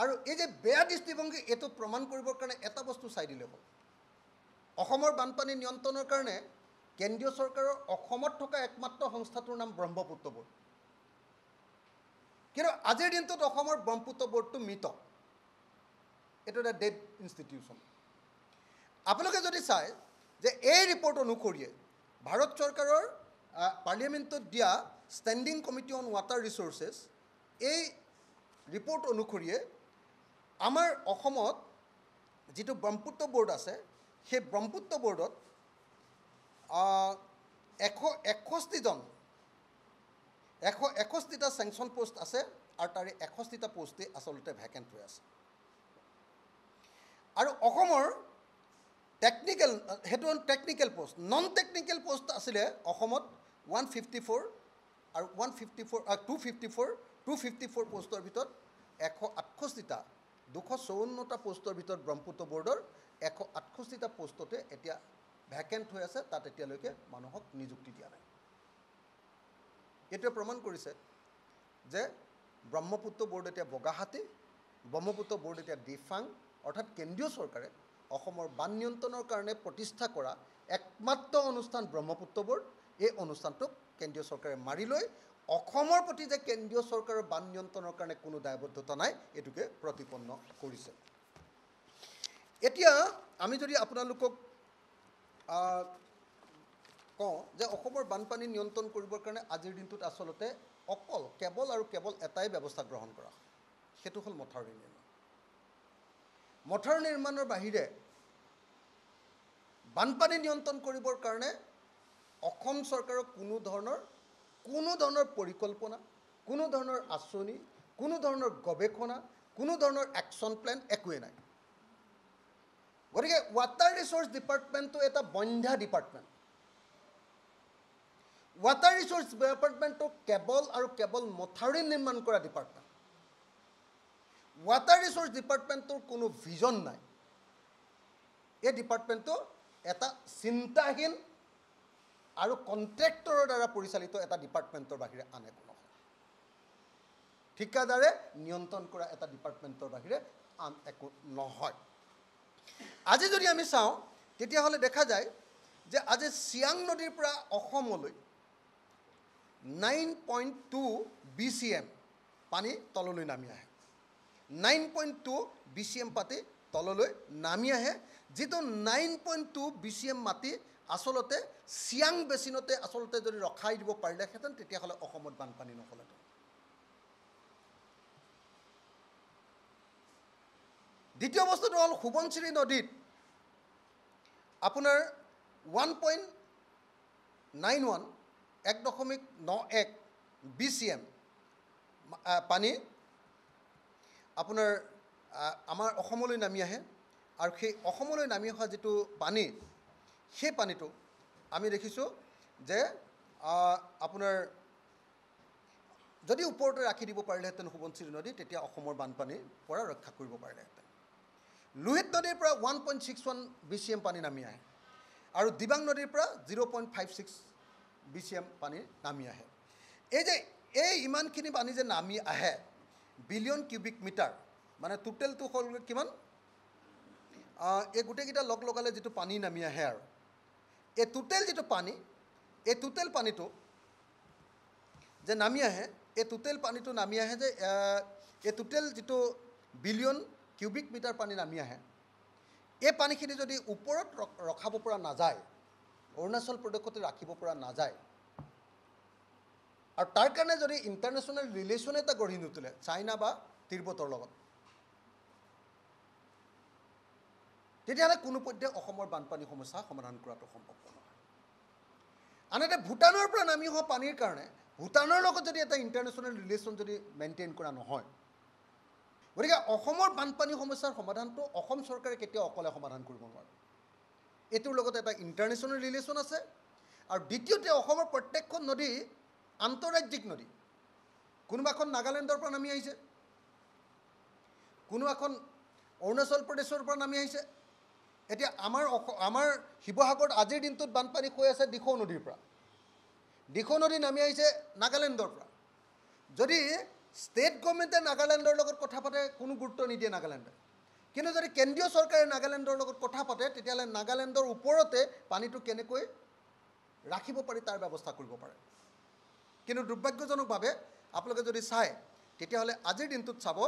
আৰু এই যে বেয়া দৃষ্টিভংগী এইটো প্ৰমাণ কৰিবৰ কাৰণে এটা বস্তু চাই দিলে হ'ল অসমৰ বানপানী নিয়ন্ত্ৰণৰ কাৰণে কেন্দ্ৰীয় চৰকাৰৰ অসমত থকা একমাত্ৰ সংস্থাটোৰ নাম ব্ৰহ্মপুত্ৰ বোৰ্ড কিন্তু আজিৰ দিনটোত অসমৰ ব্ৰহ্মপুত্ৰ বোৰ্ডটো মৃত এইটো এটা ডেড ইনষ্টিটিউশ্যন আপোনালোকে যদি চায় যে এই ৰিপৰ্ট অনুসৰিয়ে ভাৰত চৰকাৰৰ পাৰ্লিয়ামেণ্টত দিয়া standing committee on water resources এই ৰিপৰ্ট অনুসৰিয়ে আমাৰ অসমত যিটো ব্ৰহ্মপুত্ৰ বোৰ্ড আছে সেই ব্ৰহ্মপুত্ৰ বোৰ্ডত 161টা চেংচন পোষ্ট আছে আৰু তাৰে 61টা পোষ্টেই আচলতে ভেকেণ্ট হৈ আছে আৰু অসমৰ টেকনিকেল সেইটো technical post non technical post আছিলে অসমত 154 আৰু 254 পোষ্টৰ ভিতৰত 168টা 254টা পোষ্টৰ ভিতৰত ব্ৰহ্মপুত্ৰ বোৰ্ডৰ 168টা পোষ্টতে এতিয়া ভেকেণ্ট হৈ আছে তাত এতিয়ালৈকে মানুহক নিযুক্তি দিয়া নাই এইটোৱে প্ৰমাণ কৰিছে যে ব্ৰহ্মপুত্ৰ বোৰ্ড এতিয়া বগাহাটী ব্ৰহ্মপুত্ৰ বোৰ্ড এতিয়া ডিফাং অৰ্থাৎ কেন্দ্ৰীয় চৰকাৰে অসমৰ বান নিয়ন্ত্ৰণৰ কাৰণে প্ৰতিষ্ঠা কৰা একমাত্ৰ অনুষ্ঠান ব্ৰহ্মপুত্ৰ বোৰ্ড এই অনুষ্ঠানটোক কেন্দ্ৰীয় চৰকাৰে মাৰি লৈ অসমৰ প্ৰতি যে কেন্দ্ৰীয় চৰকাৰৰ বান নিয়ন্ত্ৰণৰ কাৰণে কোনো দায়বদ্ধতা নাই এইটোকে প্ৰতিপন্ন কৰিছে এতিয়া আমি যদি আপোনালোকক কওঁ যে অসমৰ বানপানী নিয়ন্ত্ৰণ কৰিবৰ কাৰণে আজিৰ দিনটোত আচলতে কেৱল এটাই ব্যৱস্থা গ্ৰহণ কৰা সেইটো হ'ল মথাউৰি নিৰ্মাণ মথাউৰি নিৰ্মাণৰ বাহিৰে বানপানী নিয়ন্ত্ৰণ কৰিবৰ কাৰণে অসম চৰকাৰৰ কোনো ধৰণৰ পৰিকল্পনা কোনো ধৰণৰ আঁচনি কোনো ধৰণৰ গৱেষণা কোনো ধৰণৰ একশ্যন প্লেন একোৱেই নাই গতিকে ৱাটাৰ ৰিচোৰ্চ ডিপাৰ্টমেণ্টটো এটা বন্ধা ডিপাৰ্টমেণ্ট ৱাটাৰ ৰিচোৰ্চ ডিপাৰ্টমেণ্টটো কেৱল মথাউৰি নিৰ্মাণ কৰা ডিপাৰ্টমেণ্ট ৱাটাৰ ৰিচোৰ্চ ডিপাৰ্টমেণ্টটোৰ কোনো ভিজন নাই এই ডিপাৰ্টমেণ্টটো এটা চিন্তাহীন আৰু কণ্ট্ৰেক্টৰৰ দ্বাৰা পৰিচালিত এটা ডিপাৰ্টমেণ্টৰ বাহিৰে আন একো নহয় ঠিকাদাৰে নিয়ন্ত্ৰণ কৰা এটা ডিপাৰ্টমেণ্টৰ বাহিৰে আন একো নহয় আজি যদি আমি চাওঁ তেতিয়াহ'লে দেখা যায় যে আজি চিয়াং নদীৰ পৰা অসমলৈ 9.2 BCM পানী তললৈ নামি আহে 9.2 BCM পানী তললৈ নামি আহে যিটো 9.2 BCM মাটি আচলতে চিয়াং বেচিনতে আচলতে যদি ৰখাই দিব পাৰিলেহেঁতেন তেতিয়াহ'লে অসমত বানপানী নহ'লেহেঁতেন দ্বিতীয় বস্তুটো হ'ল সোৱণশিৰি নদীত আপোনাৰ 1.91 BCM পানী আপোনাৰ আমাৰ অসমলৈ নামি আহে আৰু সেই অসমলৈ নামি অহা যিটো পানী সেই পানীটো আমি দেখিছোঁ যে আপোনাৰ যদি ওপৰতে ৰাখি দিব পাৰিলেহেঁতেন সোৱণশিৰি নদী তেতিয়া অসমৰ বানপানীৰ পৰা ৰক্ষা কৰিব পাৰিলেহেঁতেন লোহিত নদীৰ পৰা 1.61 BCM পানী নামি আহে আৰু দিবাং নদীৰ পৰা 0.56 BCM পানী নামি আহে এই ইমানখিনি পানী যে নামি আহে বিলিয়ন কিউবিক মিটাৰ মানে টোটেলটো হ'ল কিমান এই গোটেইকেইটা লগালে যিটো পানী নামি আহে আৰু এই টোটেল যিটো পানী এই টোটেল পানীটো যে নামি আহে এই টোটেল পানীটো নামি আহে যে এই টোটেল যিটো বিলিয়ন কিউবিক মিটাৰ পানী নামি আহে এই পানীখিনি যদি ওপৰত ৰখাব পৰা নাযায় অৰুণাচল প্ৰদেশতে ৰাখিব পৰা নাযায় আৰু তাৰ কাৰণে যদি ইণ্টাৰনেশ্যনেল ৰিলেশ্যন এটা গঢ়ি নুতুলে চাইনা বা তিব্বতৰ লগত তেতিয়াহ'লে কোনোপধ্যে অসমৰ বানপানী সমস্যা সমাধান কৰাটো সম্ভৱ নহয় আনহাতে ভূটানৰ পৰা নামি অহা পানীৰ কাৰণে ভূটানৰ লগত যদি এটা ইণ্টাৰনেশ্যনেল ৰিলেশ্যন যদি মেইনটেইন কৰা নহয় গতিকে অসমৰ বানপানী সমস্যাৰ সমাধানটো অসম চৰকাৰে কেতিয়াও অকলে সমাধান কৰিব নোৱাৰে এইটোৰ লগত এটা ইণ্টাৰনেশ্যনেল ৰিলেশ্যন আছে আৰু দ্বিতীয়তে অসমৰ প্ৰত্যেকখন নদী আন্তঃৰাজ্যিক নদী কোনোবাখন নাগালেণ্ডৰ পৰা নামি আহিছে কোনোবাখন অৰুণাচল প্ৰদেশৰ পৰা নামি আহিছে এতিয়া আমাৰ শিৱসাগৰত আজিৰ দিনটোত বানপানী হৈ আছে দিখৌ নদীৰ পৰা দিখৌ নদী নামি আহিছে নাগালেণ্ডৰ পৰা যদি ষ্টেট গভৰ্ণমেণ্টে নাগালেণ্ডৰ লগত কথা পাতে কোনো গুৰুত্ব নিদিয়ে নাগালেণ্ডে কিন্তু যদি কেন্দ্ৰীয় চৰকাৰে নাগালেণ্ডৰ লগত কথা পাতে তেতিয়াহ'লে নাগালেণ্ডৰ ওপৰতে পানীটো কেনেকৈ ৰাখিব পাৰি তাৰ ব্যৱস্থা কৰিব পাৰে কিন্তু দুৰ্ভাগ্যজনকভাৱে আপোনালোকে যদি চায় তেতিয়াহ'লে আজিৰ দিনটোত চাব